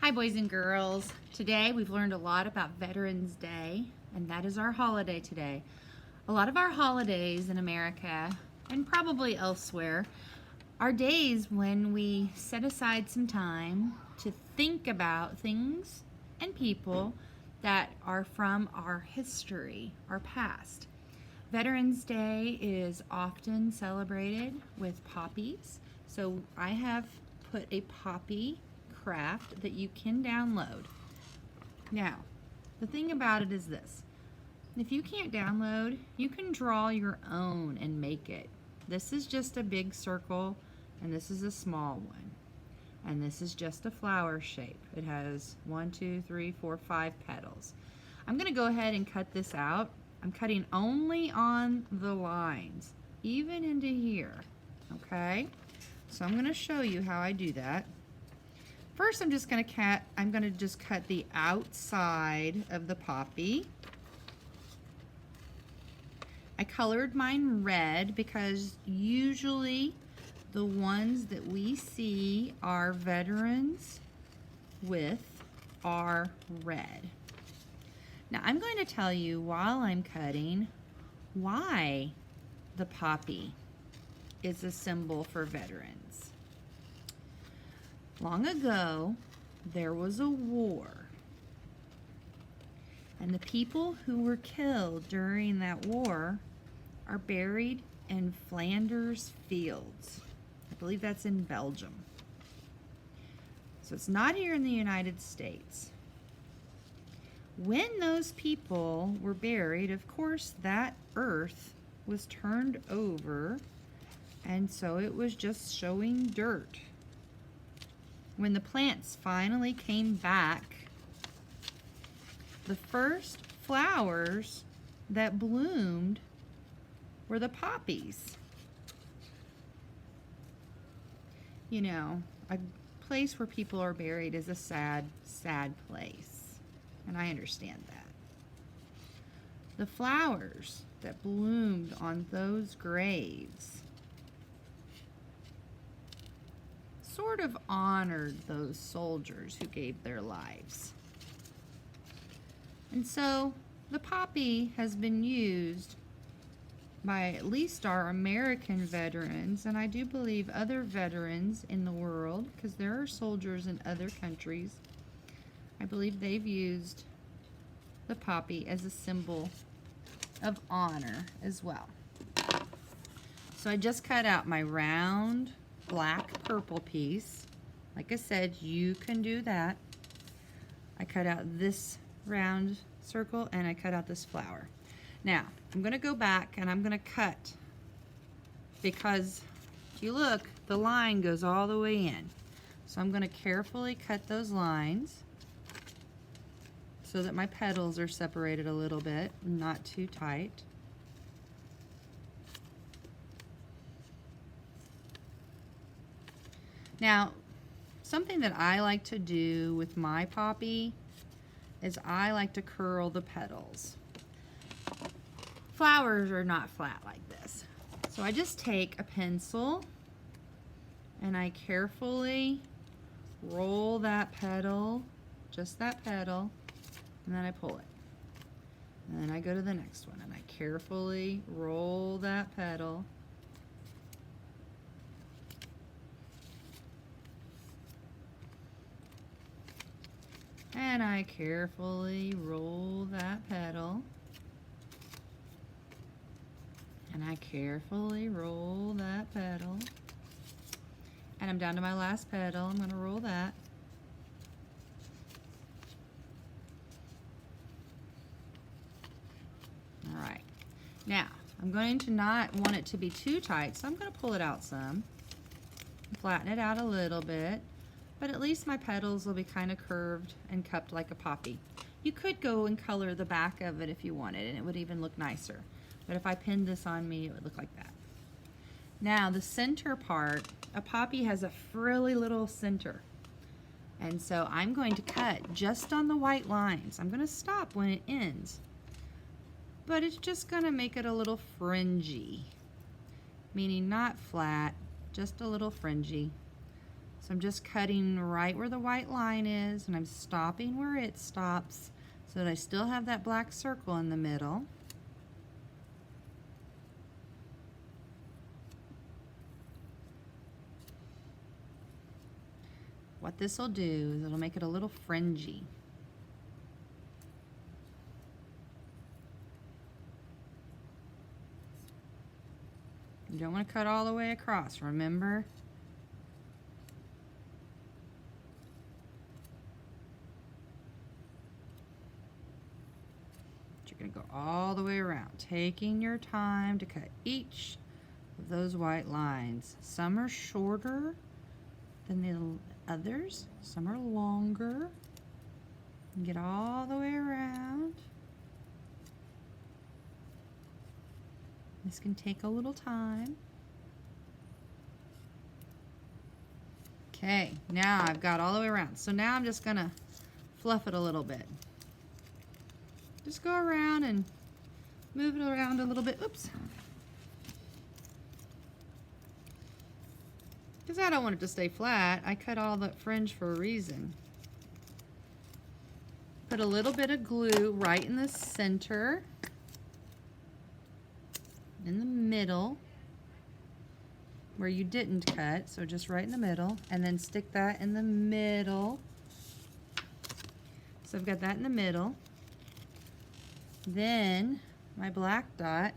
Hi boys and girls. Today we've learned a lot about Veterans Day, and that is our holiday today. A lot of our holidays in America and probably elsewhere are days when we set aside some time to think about things and people that are from our history, our past. Veterans Day is often celebrated with poppies, so I have put a poppy craft that you can download. Now, the thing about it is this. If you can't download, you can draw your own and make it. This is just a big circle, and this is a small one. And this is just a flower shape. It has 1, 2, 3, 4, 5 petals. I'm going to go ahead and cut this out. I'm cutting only on the lines, even into here, okay? So I'm going to show you how I do that. First, I'm just going to cut the outside of the poppy. I colored mine red because usually the ones that we see our veterans with are red. Now I'm going to tell you while I'm cutting why the poppy is a symbol for veterans. Long ago, there was a war, and the people who were killed during that war are buried in Flanders Fields. I believe that's in Belgium. So it's not here in the United States. When those people were buried, of course, that earth was turned over, and so it was just showing dirt. When the plants finally came back, the first flowers that bloomed were the poppies. You know, a place where people are buried is a sad, sad place, and I understand that. The flowers that bloomed on those graves sort of honored those soldiers who gave their lives. And so the poppy has been used by at least our American veterans, and I do believe other veterans in the world, because there are soldiers in other countries. I believe they've used the poppy as a symbol of honor as well. So I just cut out my round black purple piece. Like I said, you can do that. I cut out this round circle and I cut out this flower. Now I'm going to go back and I'm going to cut, because if you look, the line goes all the way in. So I'm going to carefully cut those lines so that my petals are separated a little bit, not too tight. Now, something that I like to do with my poppy is I like to curl the petals. Flowers are not flat like this. So I just take a pencil and I carefully roll that petal, just that petal, and then I pull it. And then I go to the next one and I carefully roll that petal. And I carefully roll that petal. And I carefully roll that petal. And I'm down to my last petal. I'm going to roll that. All right. Now, I'm going to not want it to be too tight, so I'm going to pull it out some. Flatten it out a little bit. But at least my petals will be kind of curved and cupped like a poppy. You could go and color the back of it if you wanted, and it would even look nicer. But if I pinned this on me, it would look like that. Now, the center part, a poppy has a frilly little center. And so I'm going to cut just on the white lines. I'm going to stop when it ends. But it's just going to make it a little fringy, meaning not flat, just a little fringy. So I'm just cutting right where the white line is, and I'm stopping where it stops so that I still have that black circle in the middle. What this will do is it'll make it a little fringy. You don't want to cut all the way across, remember? You're going to go all the way around, taking your time to cut each of those white lines. Some are shorter than the others, some are longer. And get all the way around. This can take a little time. Okay, now I've got all the way around. So now I'm just gonna fluff it a little bit. Just go around and move it around a little bit. Oops. Because I don't want it to stay flat. I cut all the fringe for a reason. Put a little bit of glue right in the center, in the middle, where you didn't cut, so just right in the middle, and then stick that in the middle. So I've got that in the middle. Then my black dot,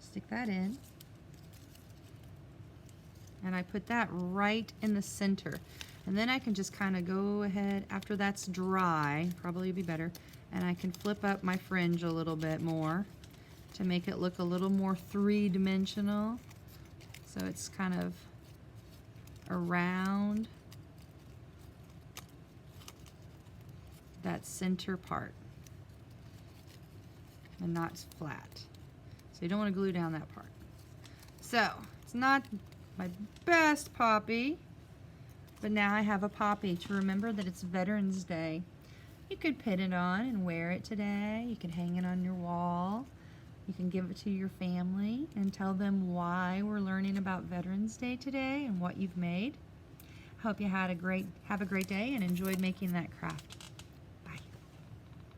stick that in, and I put that right in the center. And then I can just kind of go ahead, after that's dry, probably be better, and I can flip up my fringe a little bit more to make it look a little more three-dimensional. So it's kind of around that center part and not flat. So you don't want to glue down that part. So it's not my best poppy, but now I have a poppy to remember that it's Veterans Day. You could pin it on and wear it today. You can hang it on your wall. You can give it to your family and tell them why we're learning about Veterans Day today and what you've made. Hope you have a great day and enjoyed making that craft.